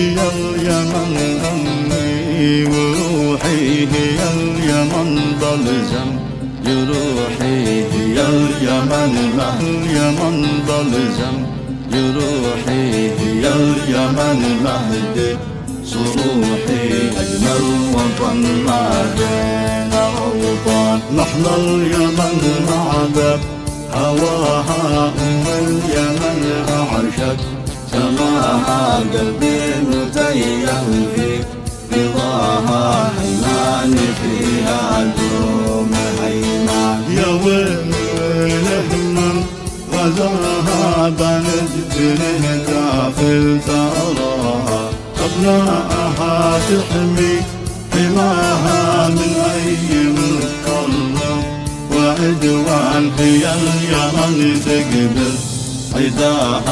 هي اليمن أمي وروحي هي اليمن ضلزم جروحي هي اليمن ما اليمن ضلزم جروحي هي اليمن مهدي صروحي أجمل وطن ما بين أوطان محلى اليمن معبد هواها اليمن أعشق سماها قلبي متيم في رضاها حيمان فيها دوم حيمان يا ويل الهمم غزاها بنت داخل ثراها أبنائها تحمي حماها من أي مكرم وعدوان هي اليمن تقبل عداها